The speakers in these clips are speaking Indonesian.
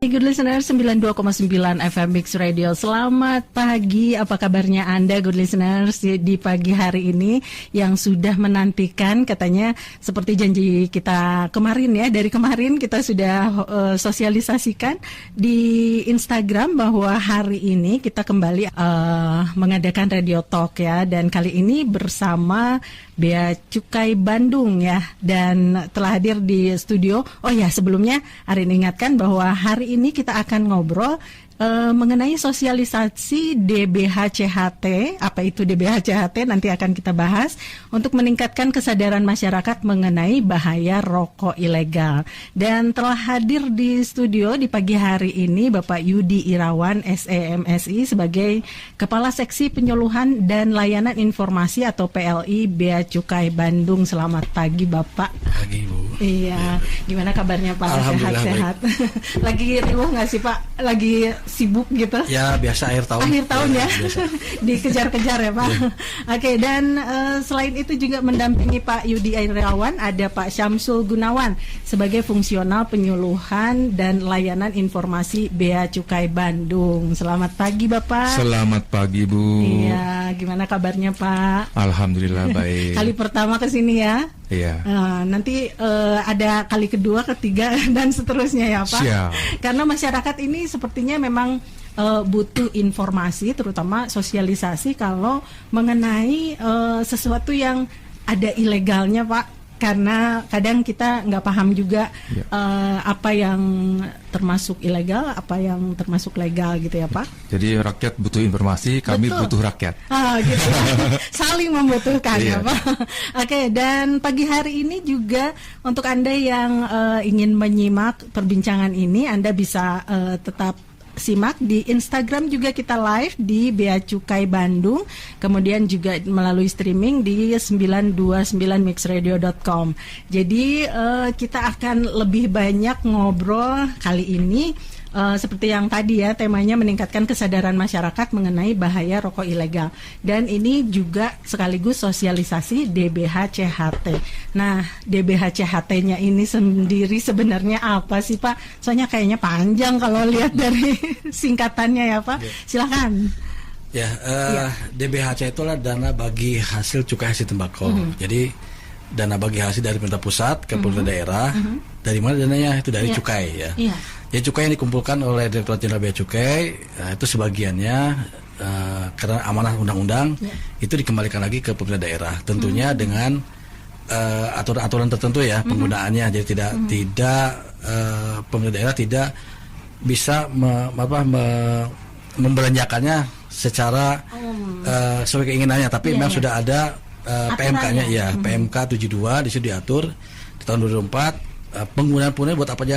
Good listener 92,9 FM Mix Radio. Selamat pagi, apa kabarnya Anda good listeners di pagi hari ini yang sudah menantikan, katanya seperti janji kita kemarin ya, dari kemarin kita sudah sosialisasikan di Instagram bahwa hari ini kita kembali mengadakan Radio Talk ya, dan kali ini bersama Bea Cukai Bandung ya, dan telah hadir di studio. Oh ya, sebelumnya Arin ingatkan bahwa hari ini kita akan ngobrol mengenai sosialisasi DBH-CHT. Apa itu DBH-CHT? Nanti akan kita bahas untuk meningkatkan kesadaran masyarakat mengenai bahaya rokok ilegal. Dan telah hadir di studio di pagi hari ini Bapak Yudi Irawan, SEMSI, sebagai Kepala Seksi Penyuluhan dan Layanan Informasi atau PLI Bea Cukai Bandung. Selamat pagi Bapak. Pagi Bu. Iya, gimana kabarnya Pak? Sehat-sehat. Lagi riuh nggak sih Pak? Lagi sibuk gitu? Ya biasa akhir tahun. Akhir tahun ya, dikejar-kejar ya Pak. Oke, dan selain itu juga mendampingi Pak Yudi Irawan ada Pak Syamsul Gunawan sebagai fungsional penyuluhan dan layanan informasi Bea Cukai Bandung. Selamat pagi Bapak. Selamat pagi Bu. Iya, gimana kabarnya Pak? Alhamdulillah baik. Kali pertama ke sini ya. Iya. Nanti ada kali kedua, ketiga dan seterusnya ya Pak. Siap. Karena masyarakat ini sepertinya memang butuh informasi, terutama sosialisasi kalau mengenai sesuatu yang ada ilegalnya Pak. Karena kadang kita nggak paham juga apa yang termasuk ilegal, apa yang termasuk legal gitu ya Pak. Jadi rakyat butuh informasi, kami butuh rakyat. Gitu. Saling membutuhkan ya Pak. Oke, dan pagi hari ini juga untuk Anda yang ingin menyimak perbincangan ini, Anda bisa tetap simak di Instagram, juga kita live di Bea Cukai Bandung, kemudian juga melalui streaming di 929mixradio.com. Jadi kita akan lebih banyak ngobrol kali ini seperti yang tadi ya, temanya meningkatkan kesadaran masyarakat mengenai bahaya rokok ilegal, dan ini juga sekaligus sosialisasi DBH-CHT. Nah, DBH-CHT-nya ini sendiri sebenarnya apa sih Pak? Soalnya kayaknya panjang kalau lihat dari singkatannya ya Pak. Silakan. Ya, DBH-CHT itulah dana bagi hasil cukai hasil tembakau. Jadi dana bagi hasil dari pemerintah pusat ke pemerintah daerah. Dari mana dananya? Itu dari cukai ya. Ya, cukai yang dikumpulkan oleh Direktorat Jenderal Bea Cukai itu sebagiannya karena amanah undang-undang itu dikembalikan lagi ke pemerintah daerah. Tentunya dengan aturan-aturan tertentu ya penggunaannya. Jadi tidak pemerintah daerah tidak bisa membelanjakannya secara sesuai keinginannya, tapi memang sudah ada PMK-nya ya, PMK 72 di situ diatur di tahun 2004. Penggunaan buat apa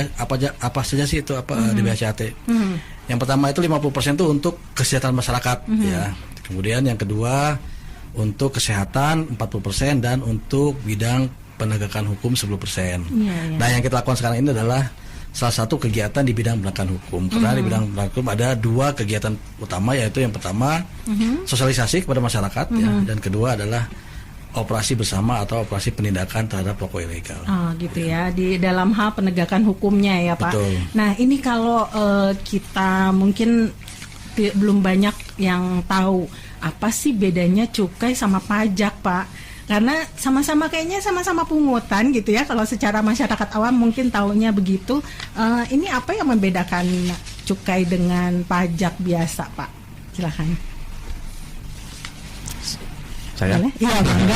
saja sih itu DBH-CHT. Yang pertama itu 50% itu untuk kesehatan masyarakat ya. Kemudian yang kedua untuk kesehatan 40% dan untuk bidang penegakan hukum 10%. Nah, yang kita lakukan sekarang ini adalah salah satu kegiatan di bidang penegakan hukum. Karena di bidang penegakan hukum ada dua kegiatan utama, yaitu yang pertama sosialisasi kepada masyarakat ya, dan kedua adalah operasi bersama atau operasi penindakan terhadap rokok ilegal. Oh gitu ya, di dalam hal penegakan hukumnya ya Pak. Betul. Nah ini kalau kita mungkin belum banyak yang tahu apa sih bedanya cukai sama pajak Pak. Karena sama-sama kayaknya sama-sama pungutan gitu ya. Kalau secara masyarakat awam mungkin taunya begitu. Ini apa yang membedakan cukai dengan pajak biasa Pak? Silakan. Saya? Iya, bangga.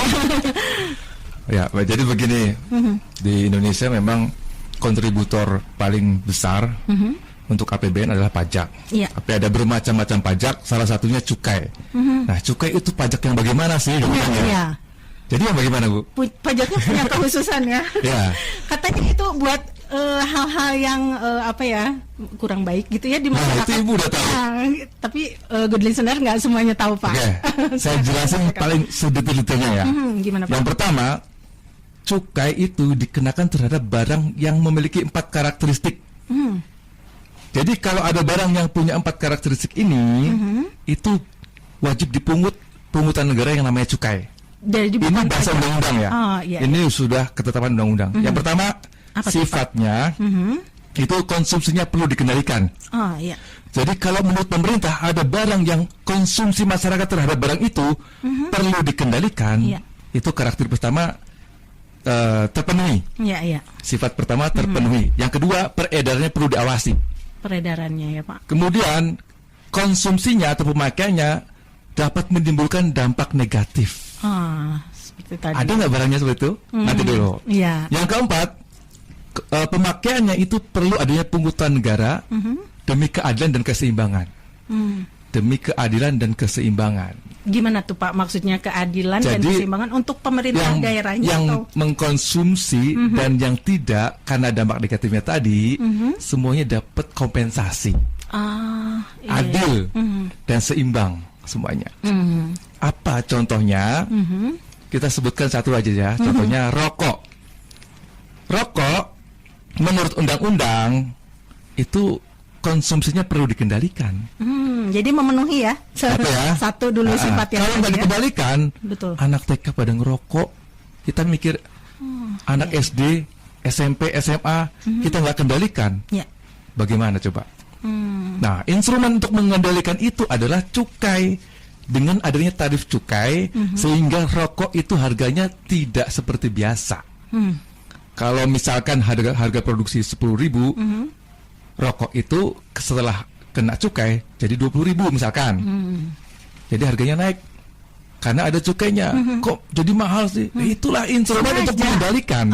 Ya, jadi begini, di Indonesia memang kontributor paling besar untuk APBN adalah pajak. Tapi ada bermacam-macam pajak, salah satunya cukai. Nah, cukai itu pajak yang bagaimana sih? Jadi yang bagaimana Bu? Pajaknya punya kehususan ya. Katanya itu buat hal-hal yang kurang baik gitu ya di masyarakat. Itu Ibu udah tahu. Tapi good listener nggak semuanya tahu Pak. Saya jelasin paling sedetail-detailnya ya. Gimana Pak? Yang pertama, cukai itu dikenakan terhadap barang yang memiliki 4 karakteristik. Jadi kalau ada barang yang punya 4 karakteristik ini, itu wajib dipungut pungutan negara yang namanya cukai. Ini bahasa undang-undang ya. Ini sudah ketetapan undang-undang. Yang pertama, sifatnya itu konsumsinya perlu dikendalikan. Oh, iya. Jadi kalau menurut pemerintah ada barang yang konsumsi masyarakat terhadap barang itu perlu dikendalikan, itu karakter pertama terpenuhi. Sifat pertama terpenuhi. Yang kedua, peredarannya perlu diawasi. Peredarannya ya Pak. Kemudian konsumsinya atau pemakaiannya dapat menimbulkan dampak negatif. Seperti tadi. Ada nggak barangnya seperti itu? Nanti dulu. Yang keempat, pemakaiannya itu perlu adanya pungutan negara demi keadilan dan keseimbangan. Demi keadilan dan keseimbangan. Gimana tuh Pak maksudnya keadilan dan keseimbangan untuk pemerintah daerahnya yang atau mengkonsumsi dan yang tidak karena dampak negatifnya tadi semuanya dapat kompensasi. Adil dan seimbang semuanya. Apa contohnya? Kita sebutkan satu aja ya. Contohnya rokok. Rokok menurut undang-undang itu konsumsinya perlu dikendalikan. Jadi memenuhi ya. Satu dulu sifat yang kalau nggak dikendalikan, anak TK pada ngerokok, kita mikir anak SD, SMP, SMA, kita nggak kendalikan. Bagaimana coba? Nah, instrumen untuk mengendalikan itu adalah cukai. Dengan adanya tarif cukai, sehingga rokok itu harganya tidak seperti biasa. Kalau misalkan harga produksi 10.000, rokok itu setelah kena cukai jadi 20.000 misalkan. Jadi harganya naik karena ada cukainya. Kok jadi mahal sih? Itulah instrumen untuk mengendalikan.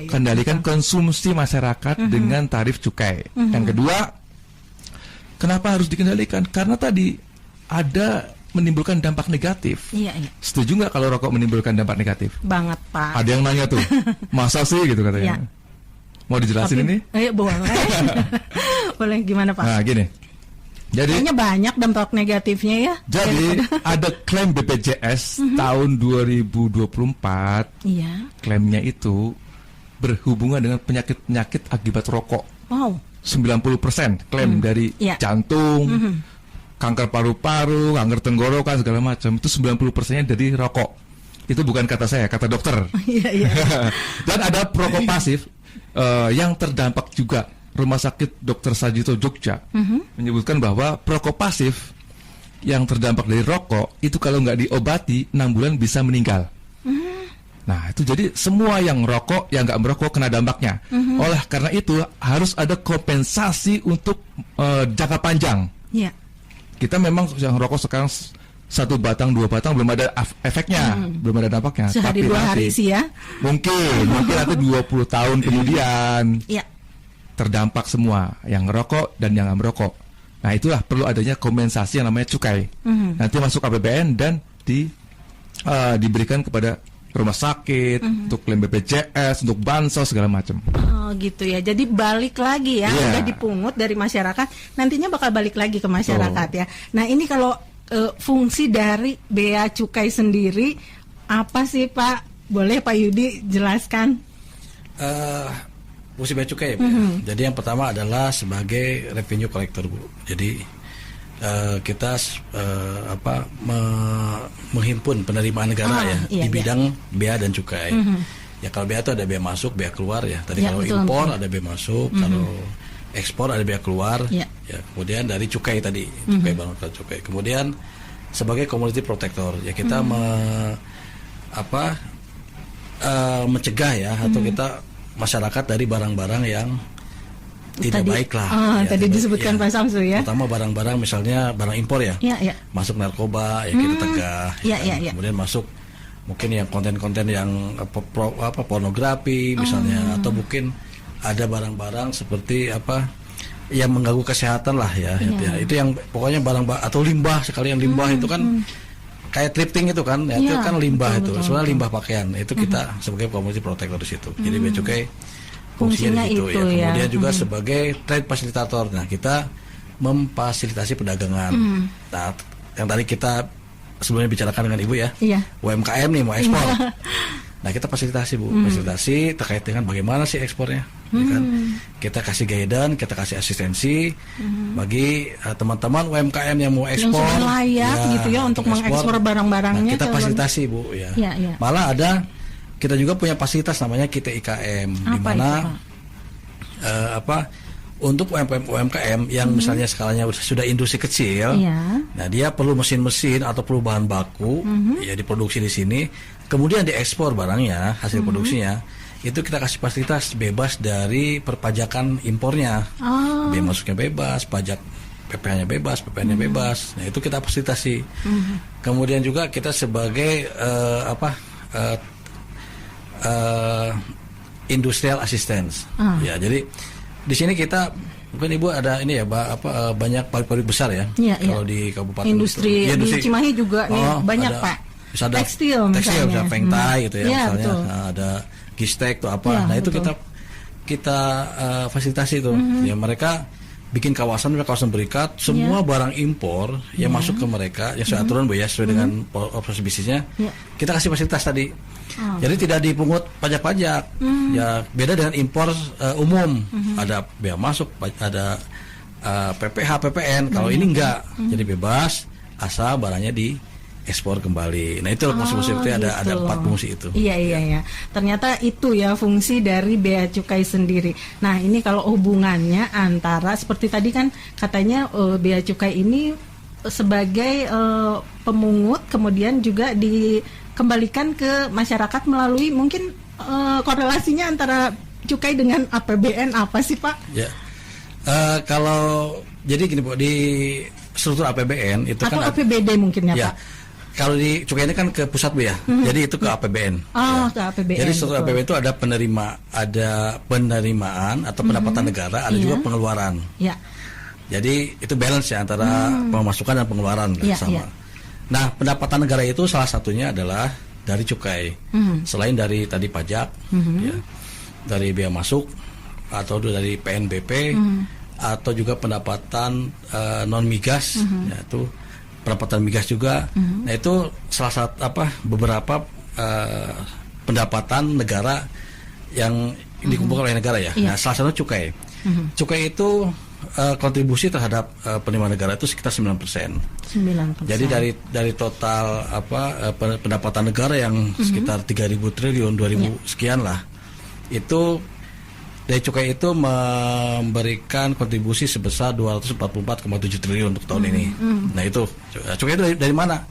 Kendalikan konsumsi masyarakat dengan tarif cukai. Yang kedua, kenapa harus dikendalikan? Karena tadi ada menimbulkan dampak negatif. Setuju nggak kalau rokok menimbulkan dampak negatif? Banget Pak. Ada yang nanya tuh, masa sih gitu katanya. Mau dijelasin ini? Boleh. Boleh, gimana Pak? Nah gini, jadi kayaknya banyak dampak negatifnya ya. Jadi ada klaim BPJS tahun 2024. Klaimnya itu berhubungan dengan penyakit-penyakit akibat rokok. 90% klaim dari jantung, kanker paru-paru, kanker tenggorokan segala macam itu 90%-nya dari rokok. Itu bukan kata saya, kata dokter. Dan ada perokok pasif yang terdampak juga. Rumah sakit Dr. Sajito Jogja menyebutkan bahwa perokok pasif yang terdampak dari rokok itu kalau nggak diobati 6 bulan bisa meninggal. Nah itu jadi semua yang rokok, yang nggak merokok kena dampaknya. Oleh karena itu harus ada kompensasi untuk jangka panjang. Kita memang yang rokok sekarang 1 batang 2 batang belum ada efeknya, belum ada dampaknya. Sehari 2 hari sih ya. Mungkin nanti 20 tahun kemudian terdampak semua yang ngerokok dan yang nggak merokok. Nah itulah perlu adanya kompensasi yang namanya cukai. Nanti masuk APBN dan diberikan kepada rumah sakit, untuk klaim BPJS, untuk bansos segala macam. Gitu ya. Jadi balik lagi ya, udah dipungut dari masyarakat, nantinya bakal balik lagi ke masyarakat ya. Nah ini kalau fungsi dari bea cukai sendiri apa sih Pak? Boleh Pak Yudi jelaskan? Fungsi bea cukai ya, Bu. Jadi yang pertama adalah sebagai revenue collector, Bu. Jadi kita menghimpun penerimaan negara di bidang bea dan cukai. Ya kalau bea itu ada bea masuk, bea keluar ya. Tadi kalau impor ada bea masuk, kalau ekspor ada bea keluar. Ya kemudian dari cukai tadi, cukai barang cukai. Kemudian sebagai commodity protector ya kita mencegah ya atau kita masyarakat dari barang-barang yang tidak baik lah. Tadi disebutkan Pak Samsu ya. Pertama barang-barang misalnya barang impor ya. Masuk narkoba ya kita tegah. Kemudian masuk mungkin yang konten-konten yang pornografi misalnya, atau mungkin ada barang-barang seperti yang mengganggu kesehatan lah ya. Itu yang pokoknya barang atau limbah, sekali yang limbah itu kan kayak thrifting itu kan, itu kan limbah, betul. Sebenarnya limbah pakaian itu kita sebagai commodity protector di situ. Jadi bea cukai fungsinya di situ ya. Kemudian juga sebagai trade facilitator. Nah kita memfasilitasi perdagangan. Nah yang tadi kita sebelumnya bicarakan dengan Ibu ya, UMKM nih mau ekspor. Nah kita fasilitasi Bu, fasilitasi terkait dengan bagaimana sih ekspornya. Kan? Kita kasih guidance, kita kasih asistensi bagi teman-teman UMKM yang mau ekspor, yang sudah layak gitu ya untuk mengekspor barang-barangnya. Nah, kita fasilitasi Bu ya. Malah kita juga punya fasilitas namanya kita IKM, di mana untuk UMKM yang misalnya skalanya sudah industri kecil, nah dia perlu mesin-mesin atau perlu bahan baku, ya diproduksi di sini, kemudian diekspor barangnya, hasil produksinya, itu kita kasih fasilitas bebas dari perpajakan impornya, biaya masuknya bebas, pajak PPh-nya bebas, PPN-nya bebas, nah itu kita fasilitasi. Kemudian juga kita sebagai industrial assistance, ya jadi di sini kita mungkin Ibu ada ini ya banyak pabrik-pabrik besar ya. Kalau di kabupaten industri di Cimahi juga nih banyak ada, Pak. Ada tekstil misalnya Pengtai gitu ya misalnya. Nah, ada Gistek tuh apa. Nah itu kita fasilitasi tuh. Ya mereka bikin kawasan berikat, semua barang impor yang masuk ke mereka yang sesuai aturan Bu ya, sesuai dengan operasi bisnisnya. Kita kasih fasilitas tadi. Jadi tidak dipungut pajak-pajak. Ya beda dengan impor umum. Ada bea masuk, ada PPh, PPN. Kalau ini enggak. Jadi bebas asal barangnya diekspor kembali. Nah itu fungsi itu ada 4 fungsi itu. Iya. Ternyata itu ya fungsi dari bea cukai sendiri. Nah ini kalau hubungannya antara seperti tadi kan katanya bea cukai ini sebagai pemungut, kemudian juga dikembalikan ke masyarakat melalui mungkin korelasinya antara cukai dengan APBN apa sih Pak? Ya, kalau jadi gini Bu, di struktur APBN itu atau kan APBD mungkin ya Pak? Kalau di cukai ini kan ke pusat Bu ya, jadi itu ke APBN. Ke APBN. Jadi struktur APBN itu ada penerimaan atau pendapatan negara, ada juga pengeluaran. Jadi itu balance ya antara pemasukan dan pengeluaran sama. Nah pendapatan negara itu salah satunya adalah dari cukai, selain dari tadi pajak, ya, dari bea masuk atau dari PNBP, atau juga pendapatan non migas, yaitu pendapatan migas juga. Nah itu salah satu beberapa pendapatan negara yang dikumpulkan oleh negara ya. Nah salah satu cukai. Cukai itu kontribusi terhadap penerimaan negara itu sekitar 9%. Jadi dari total pendapatan negara yang sekitar 3.000 triliun, 2.000 sekian lah, itu dari cukai itu memberikan kontribusi sebesar 244,7 triliun untuk tahun ini. Nah itu cukai itu dari mana?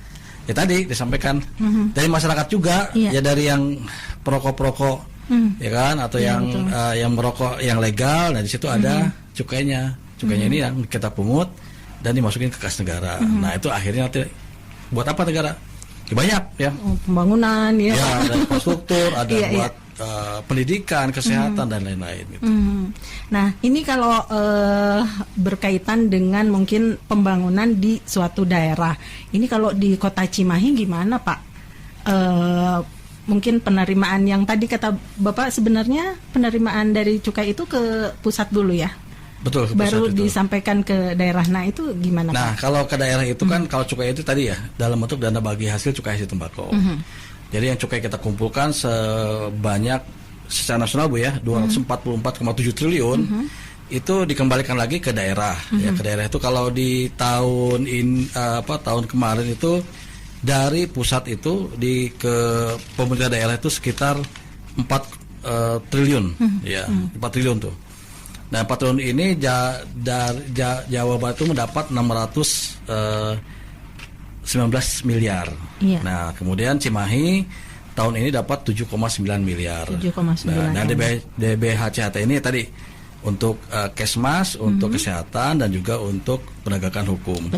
Ya tadi disampaikan dari masyarakat juga, ya dari yang perokok-perokok, ya kan, atau yang merokok yang legal. Nah di situ ada cukainya. Cukainya ini yang kita pungut dan dimasukin ke kas negara. Nah itu akhirnya nanti buat apa negara? Ya, banyak ya. Pembangunan ya. Ya ada infrastruktur, ada buat pendidikan, kesehatan dan lain-lain. Gitu. Nah ini kalau berkaitan dengan mungkin pembangunan di suatu daerah. Ini kalau di Kota Cimahi gimana Pak? Mungkin penerimaan yang tadi kata Bapak sebenarnya penerimaan dari cukai itu ke pusat dulu ya? Betul. Baru disampaikan ke daerah. Nah itu gimana Pak? Nah kalau ke daerah itu kan kalau cukai itu tadi ya dalam bentuk dana bagi hasil cukai hasil tembakau. Jadi yang cukai kita kumpulkan sebanyak secara nasional Bu ya 244,7 triliun itu dikembalikan lagi ke daerah. Ya ke daerah itu kalau di tahun tahun kemarin itu dari pusat itu ke pemerintah daerah itu sekitar 4 triliun ya 4 triliun tuh. Nah 4 triliun ini Jawa Barat itu mendapat 619 miliar. Nah kemudian Cimahi tahun ini dapat 7,9 miliar. 7,9. Nah DBHCHT ini tadi untuk Kesmas, untuk kesehatan dan juga untuk penegakan hukum.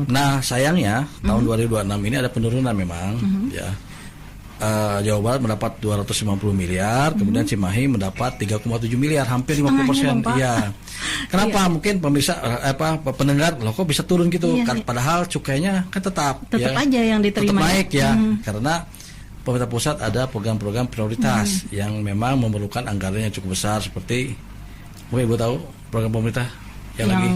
Nah sayangnya tahun 2026 ini ada penurunan memang ya. Jawa Barat mendapat 250 miliar, kemudian Cimahi mendapat 3,7 miliar, hampir 50%. Iya. Kenapa? Mungkin pemirsa pendengar loh kok bisa turun gitu? Padahal cukainya kan tetap aja yang diterima. Tetap naik ya. Karena pemerintah pusat ada program-program prioritas yang memang memerlukan anggaran yang cukup besar seperti mungkin Ibu tahu program pemerintah yang lagi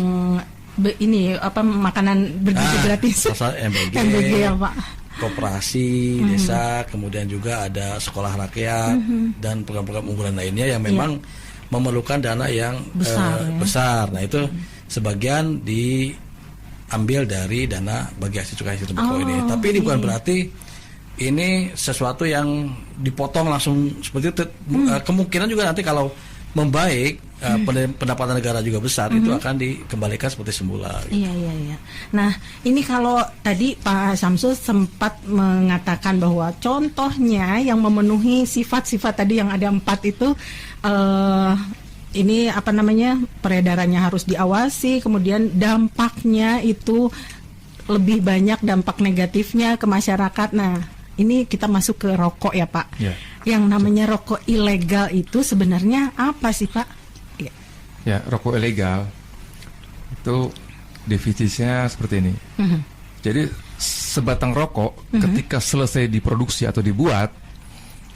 ini makanan bergizi gratis. MBG ya Pak. Koperasi desa, kemudian juga ada sekolah rakyat dan program-program unggulan lainnya yang memang memerlukan dana yang besar. Nah itu sebagian diambil dari dana bagi hasil cukai hasil tembakau ini. Tapi ini bukan berarti ini sesuatu yang dipotong langsung seperti itu. Kemungkinan juga nanti kalau membaik, pendapatan negara juga besar, itu akan dikembalikan seperti semula. Gitu. Iya. Nah, ini kalau tadi Pak Samsul sempat mengatakan bahwa contohnya yang memenuhi sifat-sifat tadi yang ada 4 itu, ini apa namanya, peredarannya harus diawasi, kemudian dampaknya itu lebih banyak dampak negatifnya ke masyarakat. Nah, ini kita masuk ke rokok ya Pak. Ya. Yang namanya rokok ilegal itu sebenarnya apa sih Pak? Ya, rokok ilegal itu definisinya seperti ini. Jadi sebatang rokok ketika selesai diproduksi atau dibuat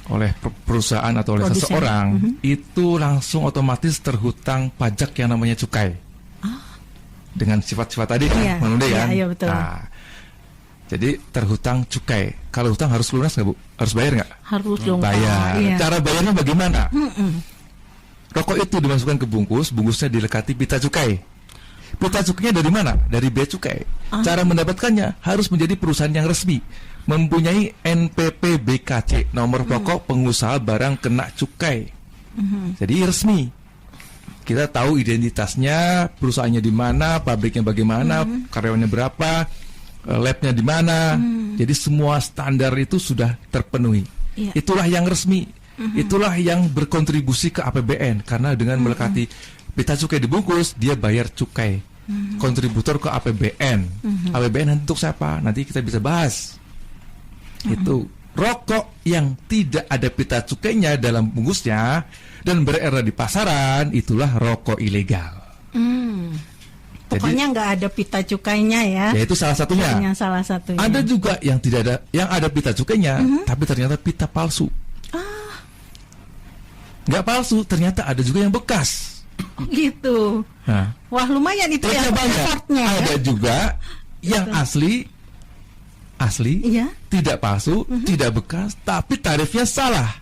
oleh perusahaan atau oleh seseorang, itu langsung otomatis terhutang pajak yang namanya cukai. Dengan sifat-sifat tadi kan, kan? Iya, betul. Nah, jadi terhutang cukai. Kalau hutang harus lunas nggak Bu? Harus bayar nggak? Harus dong. Bayar. Iya. Cara bayarnya bagaimana? Rokok itu dimasukkan ke bungkus, bungkusnya dilekati pita cukai. Pita cukainya dari mana? Dari bea cukai. Cara mendapatkannya harus menjadi perusahaan yang resmi, mempunyai NPP BKC, nomor pokok pengusaha barang kena cukai. Jadi resmi. Kita tahu identitasnya, perusahaannya di mana, pabriknya bagaimana, karyawannya berapa, labnya di mana. Jadi semua standar itu sudah terpenuhi. Itulah yang resmi. Itulah yang berkontribusi ke APBN, karena dengan melekati pita cukai dibungkus, dia bayar cukai. Kontributor ke APBN. APBN untuk siapa? Nanti kita bisa bahas. Itu rokok yang tidak ada pita cukainya dalam bungkusnya dan beredar di pasaran, itulah rokok ilegal. Pokoknya nggak ada pita cukainya ya. Ya itu salah satunya. Salah satunya. Ada juga yang tidak ada, yang ada pita cukainya, tapi ternyata pita palsu. Nggak palsu, ternyata ada juga yang bekas. Gitu. Nah, wah lumayan itu ya effortnya. Ada juga yang asli, iya. tidak palsu, tidak bekas, tapi tarifnya salah.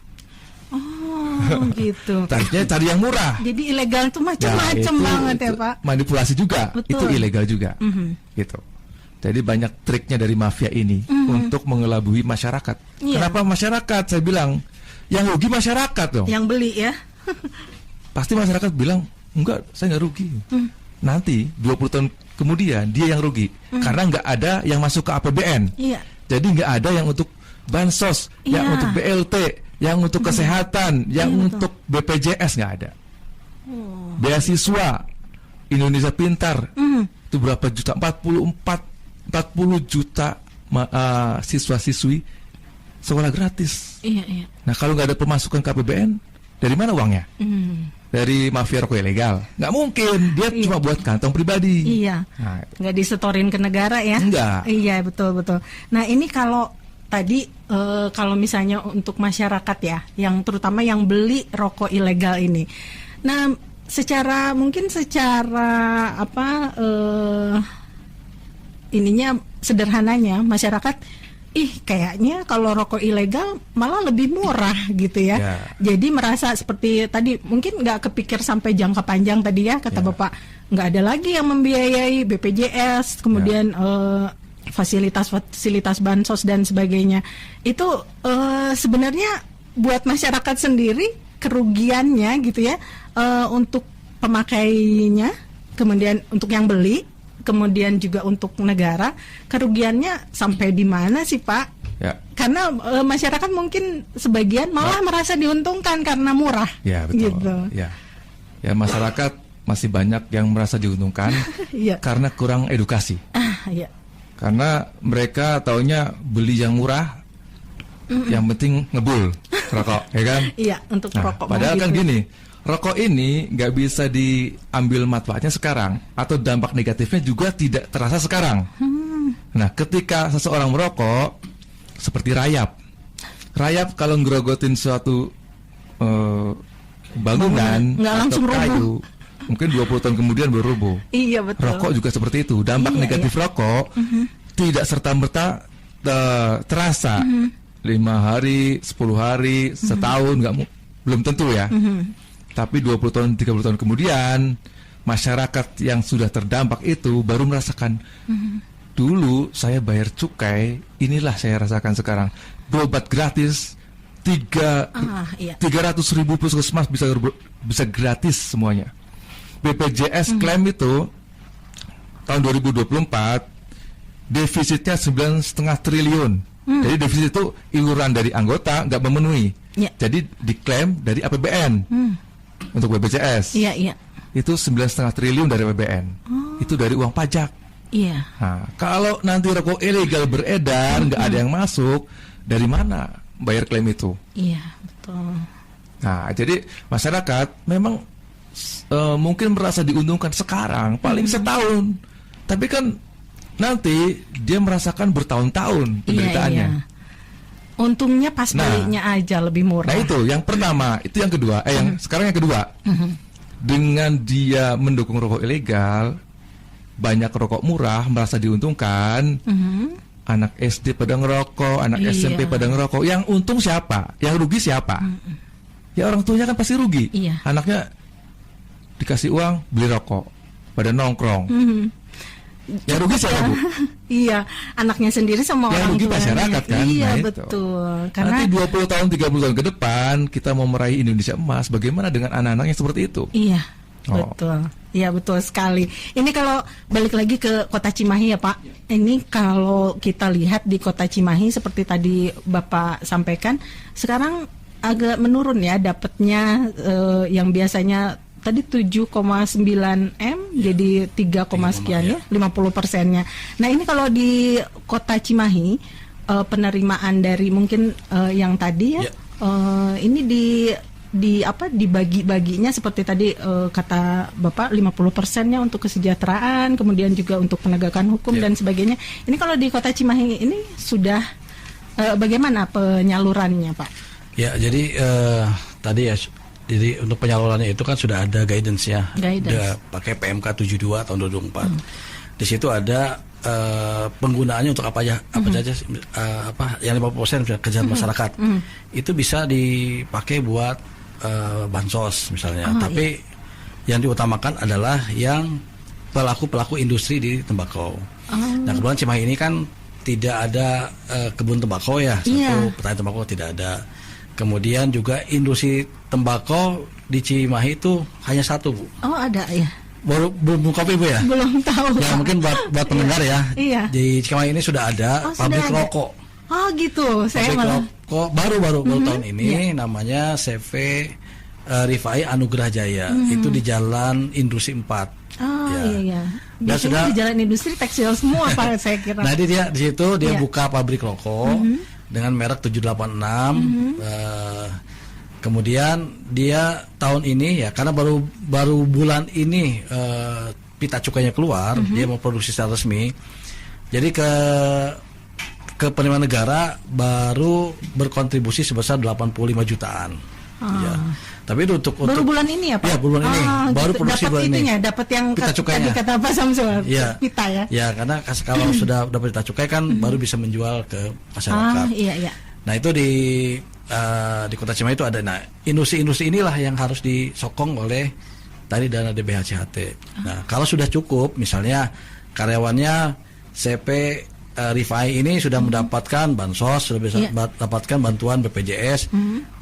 Oh gitu. Tarifnya cari yang murah. Jadi ilegal itu macam-macam banget ya Pak. Manipulasi juga, betul. Itu ilegal juga. Gitu. Jadi banyak triknya dari mafia ini untuk mengelabui masyarakat. Kenapa masyarakat? Saya bilang yang rugi masyarakat dong. Yang beli ya. Pasti masyarakat bilang enggak, saya nggak rugi. Nanti 20 tahun kemudian dia yang rugi karena nggak ada yang masuk ke APBN. Jadi nggak ada yang untuk bansos, yang untuk BLT, yang untuk kesehatan, yang untuk BPJS nggak ada. Beasiswa Indonesia Pintar itu berapa juta? 40 juta siswa-siswi sekolah gratis. Nah kalau nggak ada pemasukan ke APBN, dari mana uangnya? Dari mafia rokok ilegal? Nggak mungkin, dia cuma buat kantong pribadi. Nah, nggak disetorin ke negara ya? Enggak. Iya betul. Nah ini kalau tadi kalau misalnya untuk masyarakat ya, yang terutama yang beli rokok ilegal ini, nah secara ininya sederhananya masyarakat, kayaknya kalau rokok ilegal malah lebih murah gitu ya. Jadi merasa seperti tadi, mungkin nggak kepikir sampai jangka panjang tadi ya, kata Bapak, nggak ada lagi yang membiayai BPJS, kemudian fasilitas bansos dan sebagainya. Itu sebenarnya buat masyarakat sendiri kerugiannya gitu ya, untuk pemakainya, kemudian untuk yang beli, kemudian juga untuk negara, kerugiannya sampai di mana sih Pak? Karena masyarakat mungkin sebagian malah merasa diuntungkan karena murah. Ya betul. Gitu. Ya masyarakat masih banyak yang merasa diuntungkan karena kurang edukasi. Karena mereka taunya beli yang murah, yang penting ngebul rokok, ya kan? Untuk rokok. Padahal kan gini. Rokok ini nggak bisa diambil manfaatnya sekarang, atau dampak negatifnya juga tidak terasa sekarang. Nah, ketika seseorang merokok, seperti rayap kalau ngerogotin suatu bangunan atau kayu, mungkin 20 tahun kemudian baru roboh. Iya betul. Rokok juga seperti itu. Dampak negatif rokok tidak serta-merta terasa 5 hari, 10 hari, setahun, belum tentu ya. Tapi 20 tahun, 30 tahun kemudian, masyarakat yang sudah terdampak itu baru merasakan, dulu saya bayar cukai, inilah saya rasakan sekarang. Berobat gratis, 300.000 puskesmas bisa gratis semuanya. BPJS klaim itu tahun 2024 defisitnya 9,5 triliun. Jadi defisit itu iuran dari anggota nggak memenuhi. Jadi diklaim dari APBN untuk BPJS. Itu 9,5 triliun dari APBN. Itu dari uang pajak. Nah, kalau nanti rokok ilegal beredar nggak ada yang masuk, dari mana bayar klaim itu? Betul. Nah, jadi masyarakat memang mungkin merasa diuntungkan sekarang paling setahun, tapi kan nanti dia merasakan bertahun-tahun penderitaannya. Untungnya pas belinya aja lebih murah. Nah itu yang pertama, itu yang kedua. Sekarang yang kedua, dengan dia mendukung rokok ilegal, banyak rokok murah merasa diuntungkan. Anak SD pada ngerokok, anak SMP pada ngerokok. Yang untung siapa? Yang rugi siapa? Ya orang tuanya kan pasti rugi. Anaknya dikasih uang beli rokok, pada nongkrong. Yang rugi siapa, Bu? Anaknya sendiri sama yang orang rugi tuanya. Masyarakat kan. Betul. Karena nanti 20 tahun, 30 tahun ke depan kita mau meraih Indonesia emas, bagaimana dengan anak-anak yang seperti itu? Betul. Betul sekali. Ini kalau balik lagi ke Kota Cimahi ya Pak. Ini kalau kita lihat di Kota Cimahi seperti tadi Bapak sampaikan, sekarang agak menurun ya dapatnya, yang biasanya tadi 7,9 M jadi 3, sekian ya, 50%-nya. Nah ini kalau di Kota Cimahi penerimaan dari mungkin yang tadi ini dibagi-baginya seperti tadi kata Bapak 50%-nya untuk kesejahteraan, kemudian juga untuk penegakan hukum dan sebagainya. Ini kalau di Kota Cimahi ini sudah bagaimana penyalurannya Pak? Jadi tadi ya. Jadi untuk penyalurannya itu kan sudah ada guidance ya. Udah pakai PMK 72 tahun 2024. Di situ ada penggunaannya untuk apa aja, yang 50% kerjaan masyarakat. Itu bisa dipakai buat bansos misalnya. Tapi yang diutamakan adalah yang pelaku-pelaku industri di tembakau. Nah, kebetulan Cimahi ini kan tidak ada kebun tembakau ya. Satu petani tembakau tidak ada. Kemudian juga industri tembakau di Cimahi itu hanya satu, Bu. Ada ya. Belum buka, Bu ya? Belum tahu. Ya mungkin buat pendengar ya. Di Cimahi ini sudah ada pabrik rokok. Gitu. Saya malah rokok baru tahun ini namanya CV Rifai Anugerah Jaya. Itu di Jalan Industri 4. Dan sudah di Jalan Industri tekstil semua Pak saya kira. Nah, di situ dia buka pabrik rokok. Dengan merek 786. Kemudian dia tahun ini ya, karena baru bulan ini pita cukainya keluar, dia mau produksi secara resmi. Jadi ke penerimaan negara baru berkontribusi sebesar 85 jutaan. Tapi itu untuk baru bulan ini ya Pak? Ya, bulan ini. Baru produksi bulan ini. Dapat yang pita cukainya. Tadi kata Pak Samsul. Pita ya. Ya, karena kalau sudah dapat pita cukai kan baru bisa menjual ke masyarakat. Nah, itu di Kota Cimahi itu ada. Nah, industri-industri inilah yang harus disokong oleh tadi dana DBHCHT. Nah, kalau sudah cukup, misalnya karyawannya CP Rifai ini sudah mendapatkan bansos, sudah bisa mendapatkan bantuan BPJS,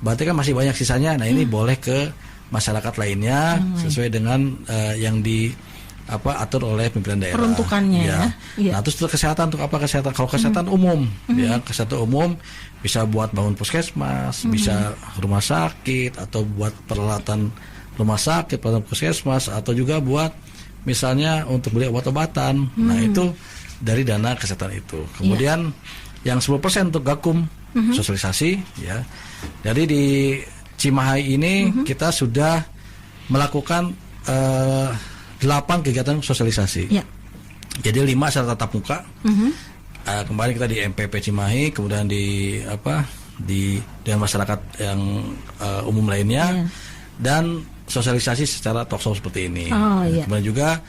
berarti kan masih banyak sisanya. Nah, ini boleh ke masyarakat lainnya sesuai dengan yang atur oleh pimpinan daerah. Peruntukannya ya. Nah, terus kesehatan untuk apa? Kesehatan, kalau kesehatan umum ya, kesehatan umum bisa buat bangun puskesmas, bisa rumah sakit, atau buat peralatan rumah sakit, peralatan puskesmas, atau juga buat misalnya untuk beli obat-obatan. Nah, itu dari dana kesehatan itu. Kemudian yang 10% untuk gakum, sosialisasi ya. Jadi di Cimahi ini kita sudah melakukan 8 kegiatan sosialisasi. Jadi 5 secara tatap muka. Kemarin kita di MPP Cimahi, kemudian di dengan masyarakat yang umum lainnya, dan sosialisasi secara talkshow seperti ini. Kemudian juga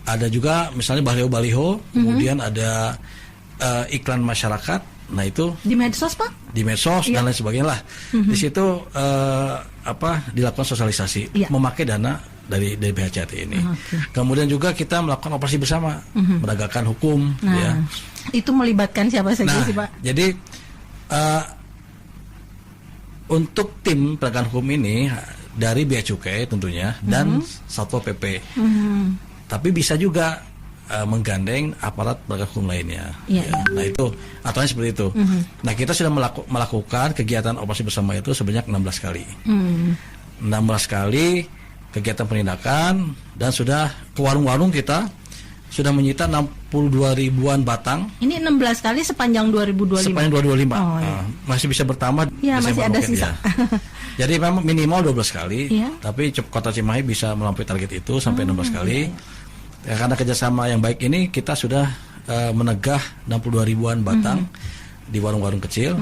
ada juga misalnya baliho-baliho, kemudian ada iklan masyarakat. Nah, itu di medsos Pak? Di medsos dan lain sebagainya lah. Di situ dilakukan sosialisasi memakai dana dari BHCHT ini. Kemudian juga kita melakukan operasi bersama, menegakkan hukum. Itu melibatkan siapa saja sih Pak? Jadi untuk tim penegakan hukum ini dari Bea Cukai tentunya dan Satpol PP. Tapi bisa juga menggandeng aparat penegak hukum lainnya. Nah itu aturannya seperti itu. Nah kita sudah melakukan kegiatan operasi bersama itu sebanyak 16 kali. 16 kali kegiatan penindakan, dan sudah ke warung-warung kita sudah menyita 62 ribuan batang. Ini 16 kali sepanjang 2025. Sepanjang 2025. Masih bisa bertambah. Ya, masih ada sisa. Jadi memang minimal 12 kali, tapi Kota Cimahi bisa melampaui target itu sampai 16 kali. Ya, karena kerjasama yang baik ini kita sudah menegah 62 ribuan batang di warung-warung kecil.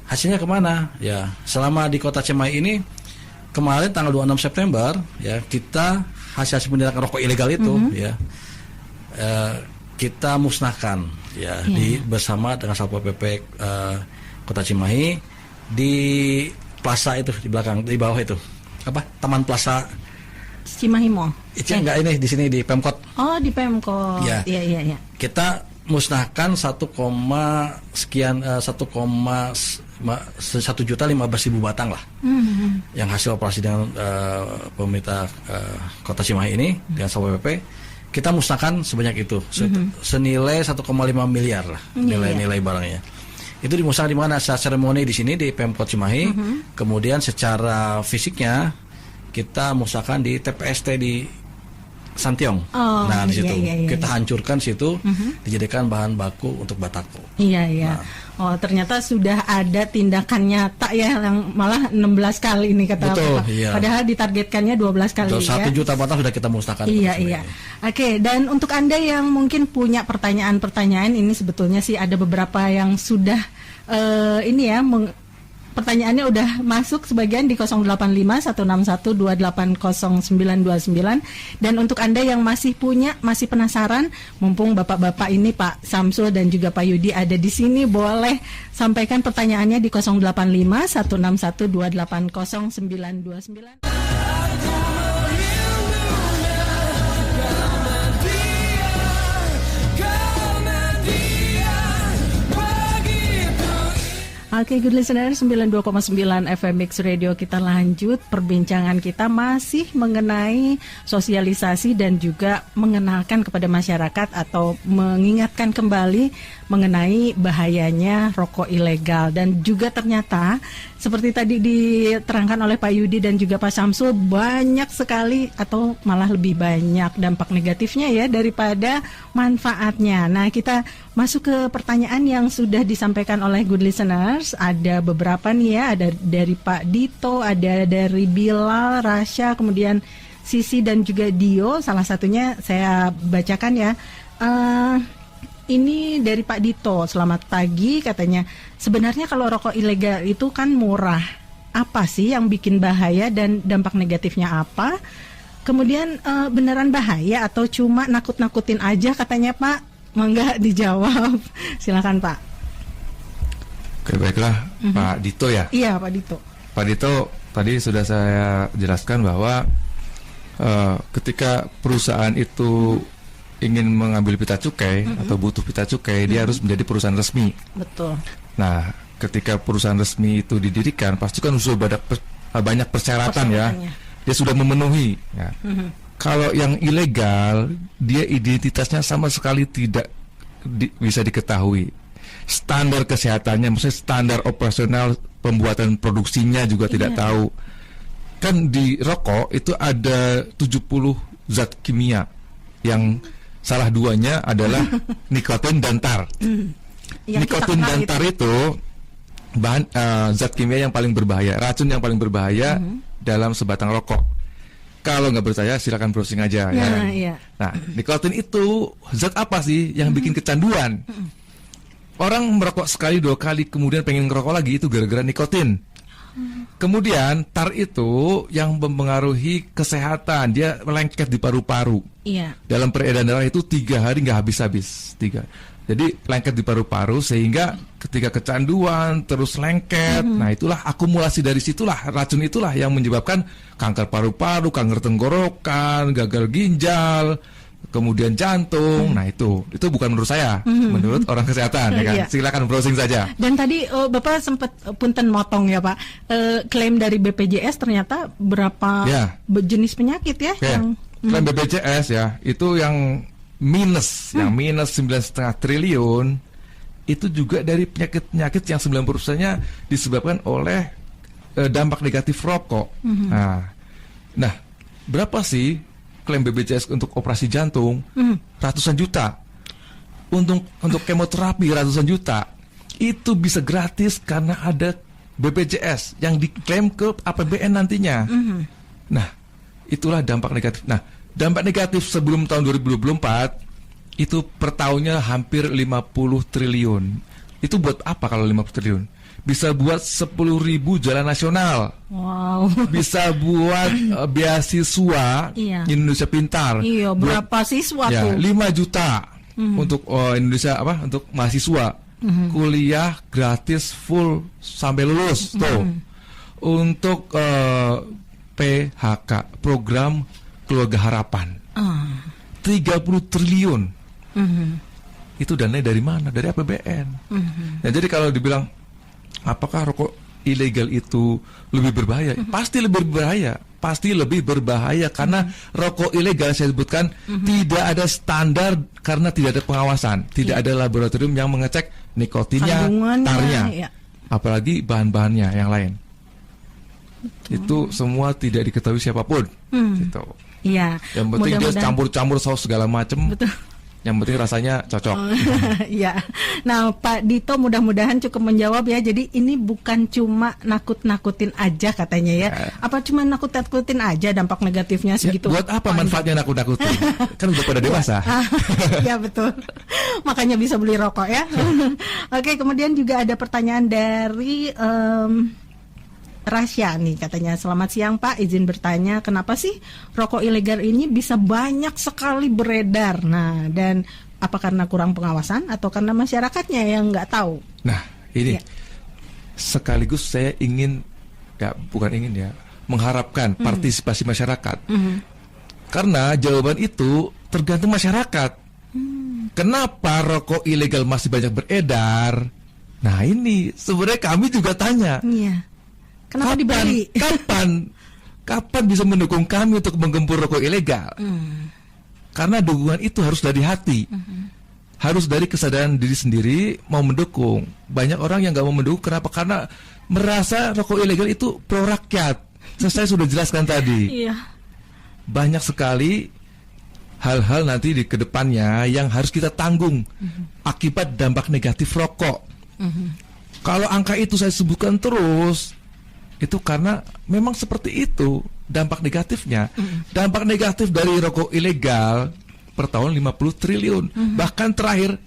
Hasilnya kemana? Ya, selama di Kota Cimahi ini kemarin tanggal 26 September ya, kita hasil penindakan rokok ilegal itu ya kita musnahkan ya, bersama dengan Satpol PP Kota Cimahi di plaza itu di belakang, di bawah itu apa, Taman Plaza Cimahi Mall. Itu enggak, ini di sini di Pemkot. Oh, di Pemkot. Iya. Kita musnahkan 1,1.015.000 batang lah. Yang hasil operasi dengan pemerintah Kota Cimahi ini dengan Satpol PP, kita musnahkan sebanyak itu, senilai 1,5 miliar lah nilai barangnya. Itu dimusnahkan di mana? Secara seremoni di sini di Pemkot Cimahi, kemudian secara fisiknya kita musnahkan di TPST di Santiong. Nah di situ kita hancurkan situ, dijadikan bahan baku untuk batako. Nah. Oh, ternyata sudah ada tindakan nyata ya, yang malah 16 kali ini kata Bapak. Padahal ditargetkannya 12 kali. 1 juta batang sudah kita musnahkan. Oke, dan untuk Anda yang mungkin punya pertanyaan-pertanyaan, ini sebetulnya sih ada beberapa yang sudah pertanyaannya udah masuk sebagian di 085-161-280929. Dan untuk Anda yang masih penasaran, mumpung Bapak-bapak ini Pak Samsul dan juga Pak Yudi ada di sini, boleh sampaikan pertanyaannya di 085-161-280929. Oke, good listener, 92,9 FM Mix Radio, kita lanjut perbincangan kita masih mengenai sosialisasi dan juga mengenalkan kepada masyarakat atau mengingatkan kembali mengenai bahayanya rokok ilegal. Dan juga ternyata seperti tadi diterangkan oleh Pak Yudi dan juga Pak Samsul, banyak sekali atau malah lebih banyak dampak negatifnya ya daripada manfaatnya. Nah, kita masuk ke pertanyaan yang sudah disampaikan oleh good listeners. Ada beberapa nih ya, ada dari Pak Dito, ada dari Bilal, Rasya, kemudian Sisi dan juga Dio. Salah satunya saya bacakan ya. Ini dari Pak Dito, selamat pagi, katanya sebenarnya kalau rokok ilegal itu kan murah. Apa sih yang bikin bahaya dan dampak negatifnya apa? Kemudian beneran bahaya atau cuma nakut-nakutin aja katanya Pak? Mangga dijawab. Silakan Pak. Oke, baiklah. Pak Dito ya? Iya, Pak Dito. Pak Dito, tadi sudah saya jelaskan bahwa ketika perusahaan itu ingin mengambil pita cukai atau butuh pita cukai, dia harus menjadi perusahaan resmi. Betul. Nah, ketika perusahaan resmi itu didirikan, pasti kan sudah banyak persyaratan ya. Dia sudah memenuhi. Ya. Kalau yang ilegal, dia identitasnya sama sekali tidak bisa diketahui. Standar kesehatannya, maksudnya standar operasional pembuatan produksinya juga tidak tahu. Kan di rokok itu ada 70 zat kimia yang salah duanya adalah nikotin dan tar. Nikotin dan tar itu bahan zat kimia yang paling berbahaya, racun yang paling berbahaya dalam sebatang rokok. Kalau nggak percaya silakan browsing aja ya. Nah, nikotin itu zat apa sih yang bikin kecanduan? Orang merokok sekali 2 kali kemudian pengen ngerokok lagi, itu gara-gara nikotin. Kemudian tar itu yang mempengaruhi kesehatan, dia lengket di paru-paru. Dalam peredaran darah itu 3 hari nggak habis-habis. Jadi lengket di paru-paru sehingga ketika kecanduan terus lengket. Nah, itulah akumulasi dari situlah racun itulah yang menyebabkan kanker paru-paru, kanker tenggorokan, gagal ginjal, kemudian jantung. Nah itu bukan menurut saya, menurut orang kesehatan ya kan. Silakan browsing saja. Dan tadi Bapak sempat punten motong ya Pak, klaim dari BPJS ternyata berapa jenis penyakit ya yang klaim BPJS ya itu yang minus 9,5 triliun itu juga dari penyakit yang 90%-nya disebabkan oleh dampak negatif rokok. Nah, berapa sih klaim BPJS untuk operasi jantung? Ratusan juta. Untuk kemoterapi ratusan juta. Itu bisa gratis karena ada BPJS yang diklaim ke APBN nantinya. Nah, itulah dampak negatif. Nah, dampak negatif sebelum tahun 2024 itu per tahunnya hampir 50 triliun. Itu buat apa kalau 50 triliun? Bisa buat 10.000 jalan nasional. Wow. Bisa buat beasiswa Indonesia Pintar. Iya, berapa siswa tuh? 5 juta untuk Indonesia untuk mahasiswa. Kuliah gratis full sampai lulus tuh. Untuk PHK, program Keluarga Harapan. 30 triliun. Itu dananya dari mana? Dari APBN. Nah, jadi kalau dibilang apakah rokok ilegal itu lebih berbahaya? Pasti lebih berbahaya. Pasti lebih berbahaya karena rokok ilegal saya sebutkan tidak ada standar karena tidak ada pengawasan, tidak ada laboratorium yang mengecek nikotinnya, tarnya, apalagi bahan-bahannya yang lain. Itu semua tidak diketahui siapapun. Gitu. Iya. Yang penting dia campur-campur saus segala macam. Betul. Yang penting rasanya cocok. Iya. Nah, Pak Dito mudah-mudahan cukup menjawab ya. Jadi ini bukan cuma nakut-nakutin aja katanya ya. Apa cuma nakut-nakutin aja dampak negatifnya segitu? Buat apa manfaatnya nakut-nakutin? Kan udah pada dewasa. Ya betul. Makanya bisa beli rokok ya. Oke, kemudian juga ada pertanyaan dari Rasya nih, katanya selamat siang Pak, izin bertanya kenapa sih rokok ilegal ini bisa banyak sekali beredar? Nah, dan apa karena kurang pengawasan atau karena masyarakatnya yang nggak tahu? Nah, ini sekaligus saya mengharapkan partisipasi masyarakat. Karena jawaban itu tergantung masyarakat. Kenapa rokok ilegal masih banyak beredar? Nah, ini sebenarnya kami juga tanya. Iya. Kenapa dibeli? Kapan bisa mendukung kami untuk menggempur rokok ilegal? Karena dukungan itu harus dari hati, harus dari kesadaran diri sendiri mau mendukung. Banyak orang yang nggak mau mendukung, kenapa? Karena merasa rokok ilegal itu pro rakyat. Saya sudah jelaskan tadi. Iya. Banyak sekali hal-hal nanti di kedepannya yang harus kita tanggung akibat dampak negatif rokok. Kalau angka itu saya sebutkan terus, itu karena memang seperti itu dampak negatifnya. Dampak negatif dari rokok ilegal per tahun 50 triliun. Bahkan terakhir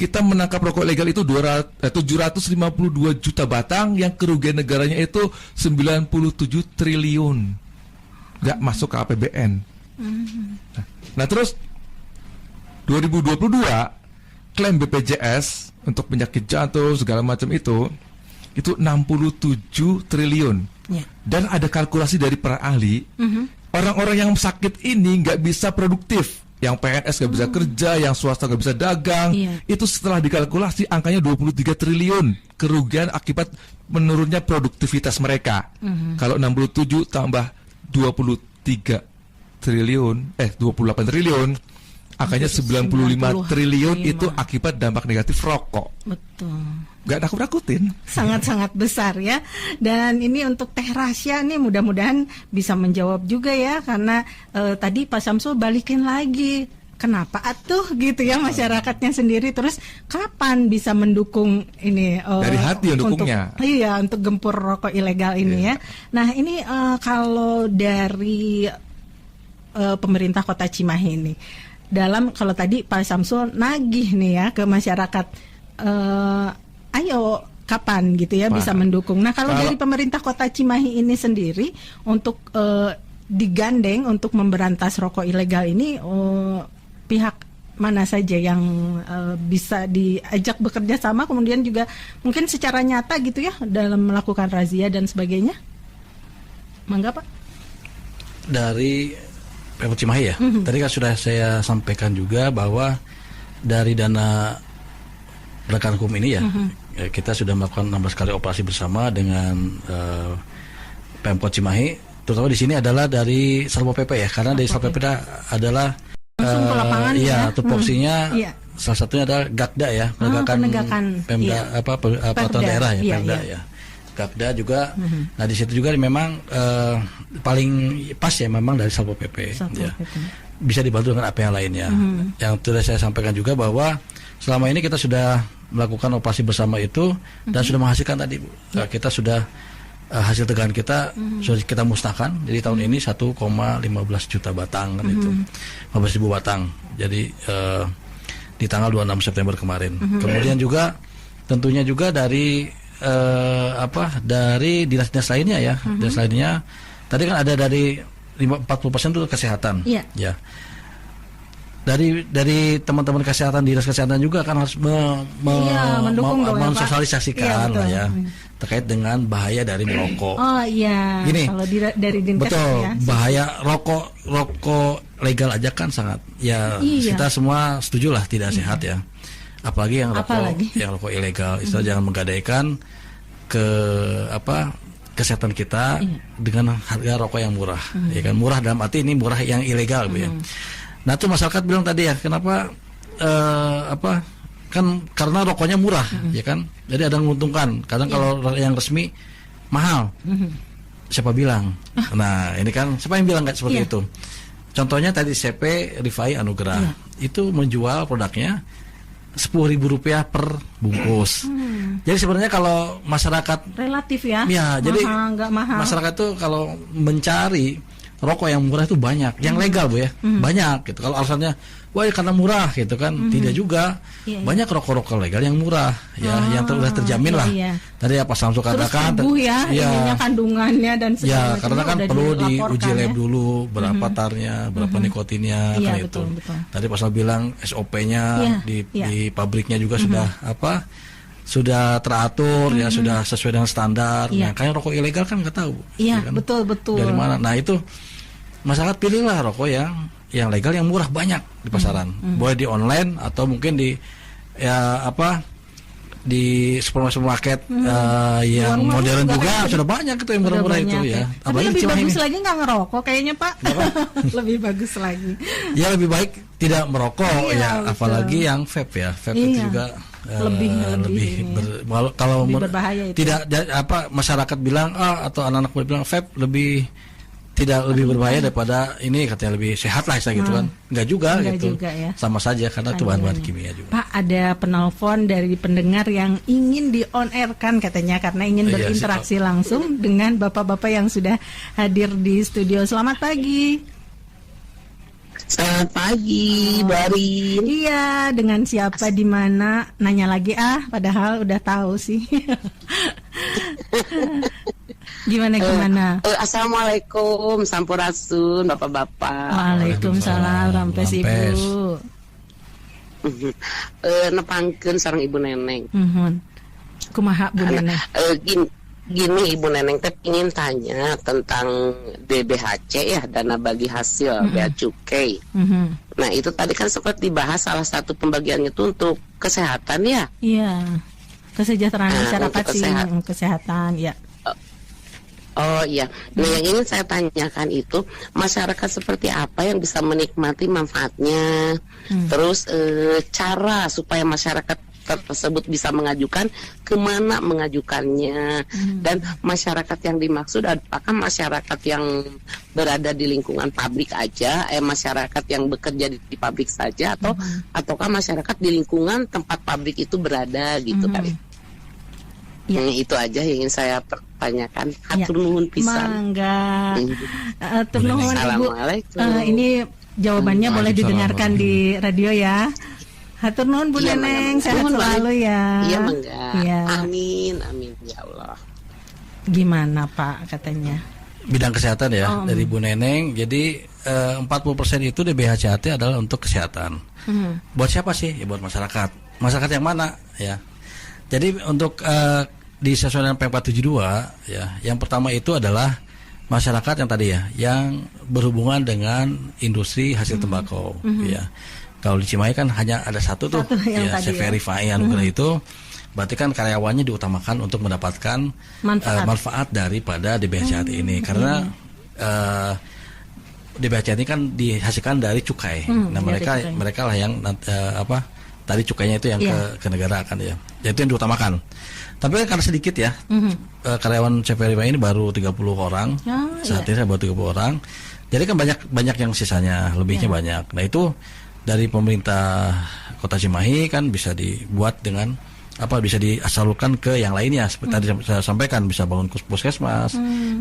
kita menangkap rokok ilegal itu 752 juta batang, yang kerugian negaranya itu 97 triliun. Nggak masuk ke APBN. Nah terus 2022 klaim BPJS untuk penyakit jantung segala macam itu 67 triliun. Dan ada kalkulasi dari para ahli, orang-orang yang sakit ini nggak bisa produktif, yang PNS nggak bisa kerja, yang swasta nggak bisa dagang. Itu setelah dikalkulasi angkanya 23 triliun kerugian akibat menurunnya produktivitas mereka. Kalau 67 tambah 28 triliun angkanya 95 triliun itu akibat dampak negatif rokok. Betul. Gak nakut-nakutin. Sangat-sangat besar ya. Dan ini untuk Teh Rasya nih mudah-mudahan bisa menjawab juga ya. Karena tadi Pak Samsul balikin lagi, kenapa atuh gitu ya masyarakatnya sendiri. Terus kapan bisa mendukung ini? Dari hati mendukungnya. Untuk gempur rokok ilegal ini ya. Nah ini kalau dari pemerintah Kota Cimahi ini, dalam kalau tadi Pak Samsul nagih nih ya ke masyarakat, ayo kapan gitu ya bisa mendukung. Nah kalau dari pemerintah Kota Cimahi ini sendiri untuk digandeng untuk memberantas rokok ilegal ini, pihak mana saja yang bisa diajak bekerja sama, kemudian juga mungkin secara nyata gitu ya dalam melakukan razia dan sebagainya? Mangga Pak. Dari Pemkot Cimahi ya. Tadi kan sudah saya sampaikan juga bahwa dari dana penegakan hukum ini ya, kita sudah melakukan 16 kali operasi bersama dengan Pemkot Cimahi. Terutama di sini adalah dari Satpol PP ya, karena dari Satpol PP adalah langsung ke lapangan ya. tupoksinya salah satunya adalah Gakda ya, penegakan Pemda peraturan daerah ya, Pemda ya. Gakda juga. Nah di situ juga memang paling pas ya memang dari Satpol PP ya. Bisa dibantu dengan apa yang lainnya. Yang sudah saya sampaikan juga bahwa selama ini kita sudah melakukan operasi bersama itu dan sudah menghasilkan tadi Bu. Kita sudah hasil tegangan kita sudah kita musnahkan. Jadi tahun ini 1,15 juta batang kan itu. 15.000 batang. Jadi di tanggal 26 September kemarin. Kemudian juga tentunya juga dari dari dinas-dinas lainnya ya. Dinas lainnya tadi kan ada dari 40% itu kesehatan. Ya. Dari teman-teman kesehatan, dinas kesehatan juga kan harus mensosialisasikan lah ya terkait dengan bahaya dari merokok. Oh iya. Gini, kalau dari dinkes betul ya. Bahaya rokok legal aja kan sangat ya. Kita semua setuju lah tidak sehat ya. Apalagi yang rokok ilegal. Istilah jangan menggadaikan ke kesehatan kita dengan harga rokok yang murah. Ya kan, murah dalam arti ini murah yang ilegal Bu ya. Nah itu masyarakat bilang tadi ya, kenapa kan karena rokoknya murah ya kan, jadi ada yang menguntungkan. Kadang kalau yang resmi mahal, siapa bilang? Nah ini kan siapa yang bilang nggak seperti itu? Contohnya tadi CP Rifai Anugrah itu menjual produknya Rp10.000 per bungkus. Jadi sebenarnya kalau masyarakat relatif ya, jadi nggak mahal. Masyarakat tuh kalau mencari rokok yang murah itu banyak, yang legal Bu ya, banyak gitu. Kalau alasannya, wah karena murah gitu kan, tidak juga. Banyak rokok-rokok legal yang murah, ya, yang sudah terjamin lah. Tadi apa Samsul katakan, ininya kandungannya dan segala macam. Karena kan perlu diuji lab dulu, berapa tarnya, berapa nikotinnya, kan itu. Tadi Pasal bilang SOP-nya di pabriknya juga sudah teratur ya, sudah sesuai dengan standar. Nah, kayak rokok ilegal kan nggak tahu. Iya, kan? betul. Dari mana? Nah, itu masyarakat pilihlah rokok yang legal, yang murah, banyak di pasaran. Boleh di online atau mungkin di di supermarket yang modern juga sudah banyak itu yang murah-murah itu ya. Tapi lebih bagus lagi nggak ngerokok kayaknya Pak. Lebih bagus lagi. Ya lebih baik tidak merokok ya, apalagi yang vape ya. Vape itu juga lebih berbahaya itu. Tidak masyarakat bilang atau anak-anak muda bilang vape lebih berbahaya daripada ini, katanya lebih sehat lah gitu kan. Enggak juga ya. Sama saja karena itu bahan-bahan kimia juga. Pak, ada penelpon dari pendengar yang ingin di on air kan katanya, karena ingin berinteraksi langsung dengan bapak-bapak yang sudah hadir di studio. Selamat pagi. Selamat pagi, Bari. Iya, dengan siapa di mana? Nanya lagi padahal udah tahu sih. Gimana? Assalamualaikum, sampurasun, bapak-bapak. Waalaikumsalam, rampes Ibu. Nepangkeun sareng Ibu Neneng. Kumaha Bu Neneng? Gini Ibu Neneng teh ingin tanya tentang DBHC ya, dana bagi hasil bea cukai. Nah itu tadi kan sempat dibahas, salah satu pembagiannya itu untuk kesehatan ya. Iya, kesejahteraan masyarakat sih, kesehatan ya. Oh iya, nah yang ingin saya tanyakan itu masyarakat seperti apa yang bisa menikmati manfaatnya, terus cara supaya masyarakat tersebut bisa mengajukan, kemana mengajukannya, dan masyarakat yang dimaksud apakah masyarakat yang berada di lingkungan pabrik aja, masyarakat yang bekerja di pabrik saja, ataukah masyarakat di lingkungan tempat pabrik itu berada gitu kan? Itu aja yang ingin saya pertanyakan. Hatur nuhun pisan. Mangga. Hatur nuhun Ibu. Ini jawabannya boleh didengarkan di radio ya. Hatur nuhun Bu Neneng, sehat selalu ya. Iya mangga. Amin ya Allah. Gimana Pak katanya? Bidang kesehatan ya dari Bu Neneng. Jadi 40% itu DBHCAT adalah untuk kesehatan. Buat siapa sih? Ya buat masyarakat. Masyarakat yang mana ya? Jadi untuk disesuaikan dengan Pemkot 72 ya, yang pertama itu adalah masyarakat yang tadi ya, yang berhubungan dengan industri hasil tembakau, ya. Kalau di Cimahi kan hanya ada satu tuh, ya, Verify anugerah itu, berarti kan karyawannya diutamakan untuk mendapatkan manfaat daripada DBHCAT ini, karena DBHCAT ini kan dihasilkan dari cukai. Nah mereka lah yang tadi cukainya itu yang ke negara kan ya, itu yang diutamakan. Tapi kan karena sedikit ya, karyawan Verify ini baru 30 orang, saat ini baru 30 orang. Jadi kan banyak yang sisanya, lebihnya banyak. Nah itu dari pemerintah Kota Cimahi kan bisa dibuat dengan bisa disalurkan ke yang lainnya, seperti tadi saya sampaikan, bisa bangun puskesmas,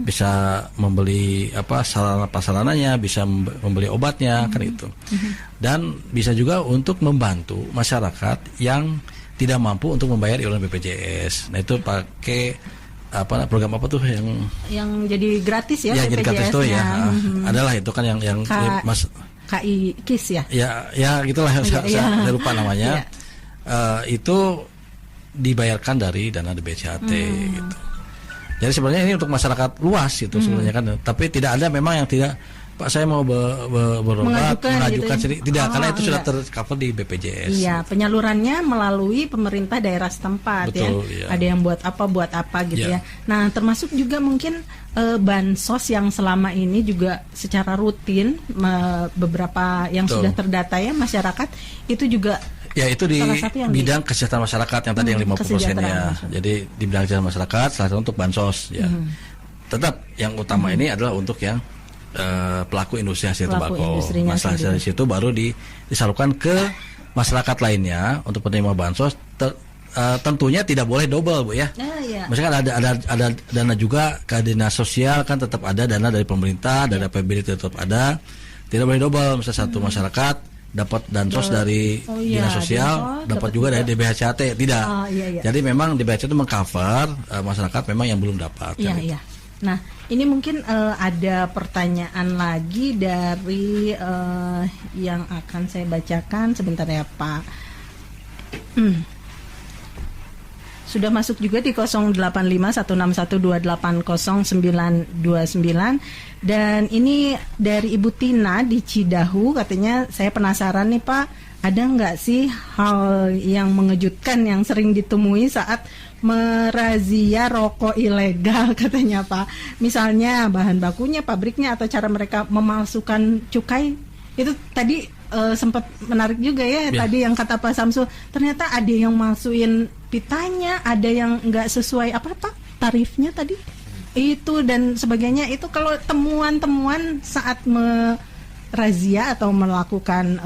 bisa membeli sarana-prasarananya, bisa membeli obatnya, kan itu. Dan bisa juga untuk membantu masyarakat yang tidak mampu untuk membayar iuran BPJS. Nah itu pakai program apa tuh yang jadi gratis ya? Ya jadi gratis tuh ya. Adalah itu kan yang Mas KI KIS ya? Ya gitulah, saya lupa namanya. Itu dibayarkan dari dana DBHCAT gitu. Jadi sebenarnya ini untuk masyarakat luas gitu sebenarnya kan. Tapi tidak ada memang yang tidak, Pak saya mau berobat mengajukan gitu ya? Tidak, karena itu sudah tercover di BPJS. Iya, penyalurannya melalui pemerintah daerah setempat. Betul, ya. Ada yang buat apa gitu ya. Nah, termasuk juga mungkin bansos yang selama ini juga secara rutin beberapa yang sudah terdata ya masyarakat itu juga. Ya itu di bidang kesejahteraan masyarakat yang tadi yang 50%-nya. Jadi di bidang kesejahteraan masyarakat salah satu untuk bansos ya. Tetap yang utama ini adalah untuk yang pelaku industri hasil tembakau. Masalah dari situ baru disalurkan ke masyarakat lainnya untuk penerima bansos. Tentunya tidak boleh double, Bu ya. Misalkan ada dana juga ke dinas sosial, kan tetap ada dana dari pemerintah, dana APBD tetap ada. Tidak boleh double, misalnya satu masyarakat dapat bansos dari dinas sosial, dapat juga dari DBHCAT, tidak. Jadi memang DBHCAT itu mengcover masyarakat memang yang belum dapat. Iya. Nah, ini mungkin ada pertanyaan lagi dari yang akan saya bacakan sebentar ya Pak. Sudah masuk juga di 085161280929 dan ini dari Ibu Tina di Cidahu, katanya saya penasaran nih Pak, ada nggak sih hal yang mengejutkan yang sering ditemui saat merazia rokok ilegal katanya Pak, misalnya bahan bakunya, pabriknya, atau cara mereka memalsukan cukai. Itu tadi sempat menarik juga ya tadi yang kata Pak Samsul, ternyata ada yang masukin pitanya, ada yang nggak sesuai tarifnya tadi itu dan sebagainya. Itu kalau temuan-temuan saat merazia atau melakukan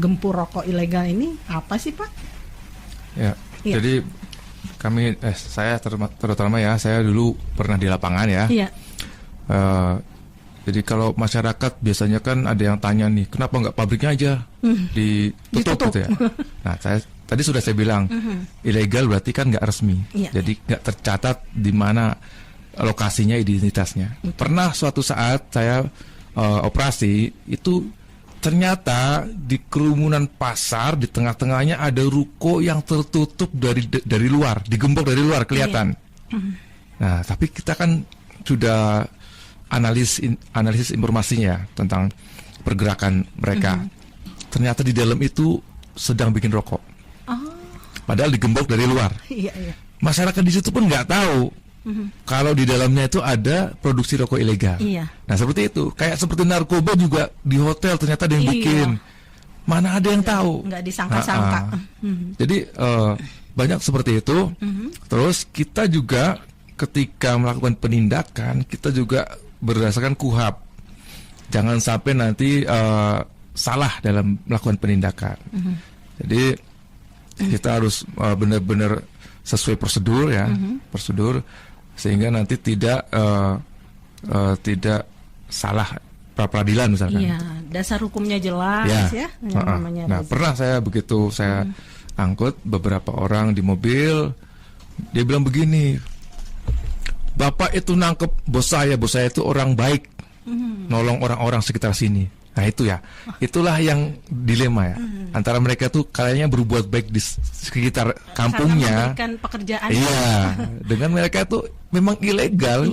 gempur rokok ilegal ini apa sih Pak? Jadi kami saya terutama ya, saya dulu pernah di lapangan ya. Jadi kalau masyarakat biasanya kan ada yang tanya nih, kenapa nggak pabriknya aja ditutup gitu ya? Nah, tadi sudah saya bilang, ilegal berarti kan nggak resmi, jadi nggak tercatat di mana lokasinya, identitasnya. Pernah suatu saat saya operasi itu ternyata di kerumunan pasar di tengah-tengahnya ada ruko yang tertutup dari luar, digembok dari luar kelihatan. Nah, tapi kita kan sudah analisis informasinya tentang pergerakan mereka. Ternyata di dalam itu sedang bikin rokok. Padahal digembok dari luar. Masyarakat di situ pun nggak tahu kalau di dalamnya itu ada produksi rokok ilegal. Nah seperti itu, kayak seperti narkoba juga di hotel ternyata ada yang bikin. Mana ada yang tahu? Nggak disangka-sangka. Jadi banyak seperti itu. Terus kita juga ketika melakukan penindakan, kita juga berdasarkan KUHAP. Jangan sampai nanti salah dalam melakukan penindakan. Jadi kita harus benar-benar sesuai prosedur ya, prosedur sehingga nanti tidak salah pra-peradilan misalkan. Iya, dasar hukumnya jelas ya. Nah, pernah saya begitu saya angkut beberapa orang di mobil, dia bilang begini, Bapak itu nangkep bos saya itu orang baik, nolong orang-orang sekitar sini. Nah itu ya, itulah yang dilema ya, antara mereka tuh kayaknya berbuat baik di sekitar kampungnya, memberikan pekerjaan. Iya, dengan mereka tuh memang ilegal.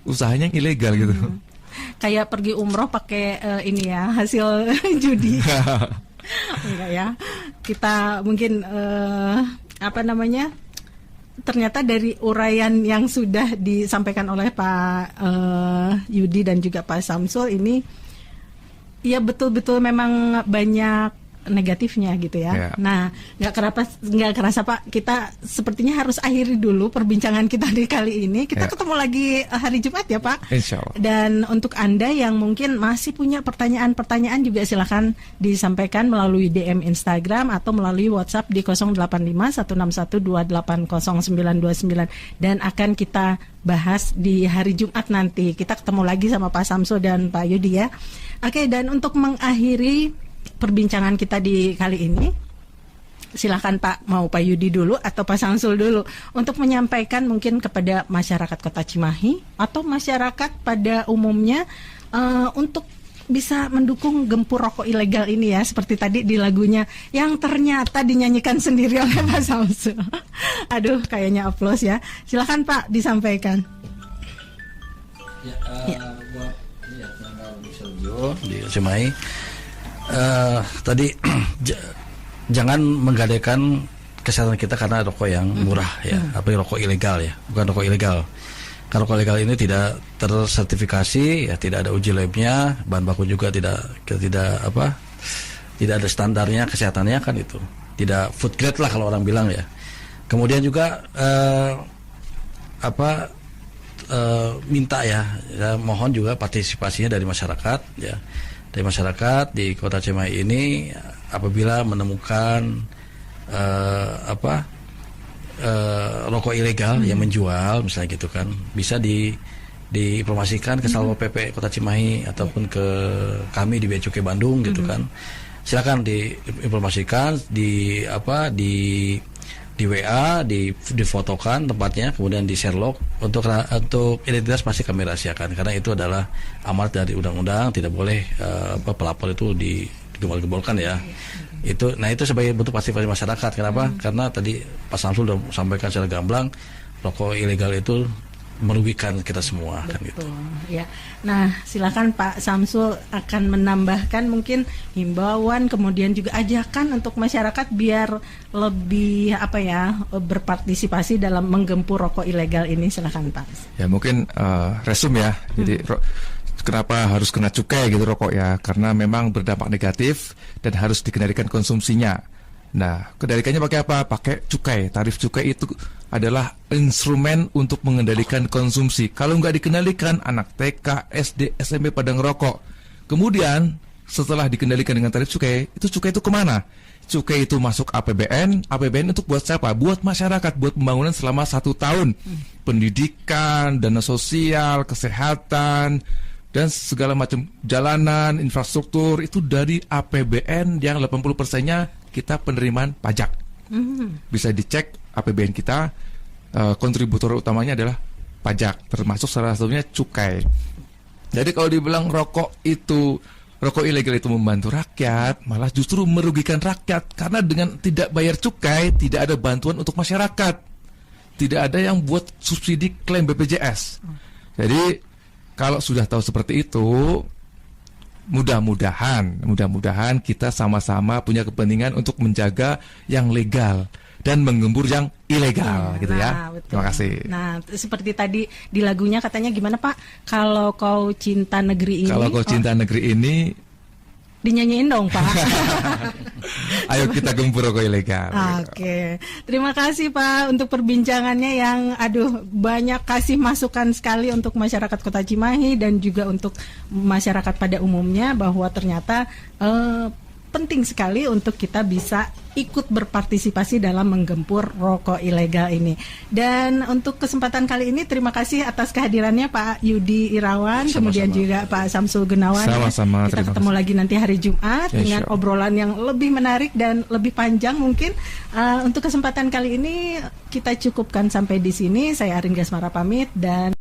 usahanya yang ilegal gitu. Kayak pergi umroh pakai ini ya, hasil judi. Enggak ya. Kita mungkin ternyata dari uraian yang sudah disampaikan oleh Pak Yudi dan juga Pak Samsul ini, ya betul-betul memang banyak negatifnya gitu ya. Nah, nggak kerasa Pak, kita sepertinya harus akhiri dulu perbincangan kita di kali ini. Kita ketemu lagi hari Jumat ya Pak. Insya Allah. Dan untuk Anda yang mungkin masih punya pertanyaan-pertanyaan juga silakan disampaikan melalui DM Instagram atau melalui WhatsApp di 085161280929 dan akan kita bahas di hari Jumat nanti. Kita ketemu lagi sama Pak Samsul dan Pak Yudi ya. Oke, dan untuk mengakhiri perbincangan kita di kali ini, silakan Pak, mau Pak Yudi dulu atau Pak Samsul dulu untuk menyampaikan mungkin kepada masyarakat Kota Cimahi atau masyarakat pada umumnya untuk bisa mendukung gempur rokok ilegal ini ya, seperti tadi di lagunya yang ternyata dinyanyikan sendiri oleh Pak Samsul. Aduh, kayaknya aplaus ya. Silakan Pak, disampaikan. Buat di Cimahi, tadi jangan menggadaikan kesehatan kita karena rokok yang murah ya, apalagi rokok ilegal ya, bukan rokok ilegal. Karena rokok ilegal ini tidak tersertifikasi ya, tidak ada uji labnya, bahan baku juga tidak ada standarnya kesehatannya kan, itu tidak food grade lah kalau orang bilang ya. Kemudian juga minta ya, mohon juga partisipasinya dari masyarakat ya. Dari masyarakat di Kota Cimahi ini apabila menemukan rokok ilegal yang menjual misalnya gitu kan, bisa diinformasikan ke Satpol PP Kota Cimahi ataupun ke kami di Bea Cukai Bandung gitu kan. Silakan diinformasikan di WA, difotokan tempatnya, kemudian di share log untuk identitas pasti kami rahasiakan karena itu adalah amanat dari undang-undang, tidak boleh pelapor itu digembal-gembolkan ya. Itu sebagai bentuk partisipasi masyarakat. Kenapa? Karena tadi Pak Samsul sudah sampaikan secara gamblang, rokok ilegal itu merugikan kita semua. Betul, kan gitu. Ya. Nah, silakan Pak Samsul akan menambahkan mungkin himbauan, kemudian juga ajakan untuk masyarakat biar lebih berpartisipasi dalam menggempur rokok ilegal ini. Silakan Pak. Ya mungkin resume ya. Jadi kenapa harus kena cukai gitu rokok ya? Karena memang berdampak negatif dan harus dikendalikan konsumsinya. Nah, kendalikannya pakai apa? Pakai cukai. Tarif cukai itu adalah instrumen untuk mengendalikan konsumsi. Kalau nggak dikendalikan, anak TK, SD, SMP pada ngerokok. Kemudian, setelah dikendalikan dengan tarif cukai itu kemana? Cukai itu masuk APBN. APBN untuk buat siapa? Buat masyarakat, buat pembangunan selama 1 tahun. Pendidikan, dana sosial, kesehatan, dan segala macam jalanan, infrastruktur, itu dari APBN yang 80%-nya kita penerimaan pajak. Bisa dicek APBN kita, kontributor utamanya adalah pajak, termasuk salah satunya cukai. Jadi kalau dibilang rokok ilegal itu membantu rakyat, malah justru merugikan rakyat. Karena dengan tidak bayar cukai, tidak ada bantuan untuk masyarakat. Tidak ada yang buat subsidi klaim BPJS. Jadi kalau sudah tahu seperti itu, mudah-mudahan kita sama-sama punya kepentingan untuk menjaga yang legal dan menggempur yang ilegal gitu ya. Betul. Terima kasih. Nah, seperti tadi di lagunya katanya gimana Pak? Kalau kau cinta negeri ini. Kalau kau cinta negeri ini, dinyanyiin dong Pak. Ayo kita gempur rokok ilegal. Oke. Terima kasih Pak untuk perbincangannya yang banyak kasih masukan sekali untuk masyarakat Kota Cimahi dan juga untuk masyarakat pada umumnya, bahwa ternyata penting sekali untuk kita bisa ikut berpartisipasi dalam menggempur rokok ilegal ini. Dan untuk kesempatan kali ini terima kasih atas kehadirannya Pak Yudi Irawan, kemudian juga Pak Samsul Gunawan. Sama-sama. Kita ketemu lagi nanti hari Jumat dengan obrolan yang lebih menarik dan lebih panjang mungkin. Untuk kesempatan kali ini kita cukupkan sampai di sini. Saya Arin Gasmara pamit dan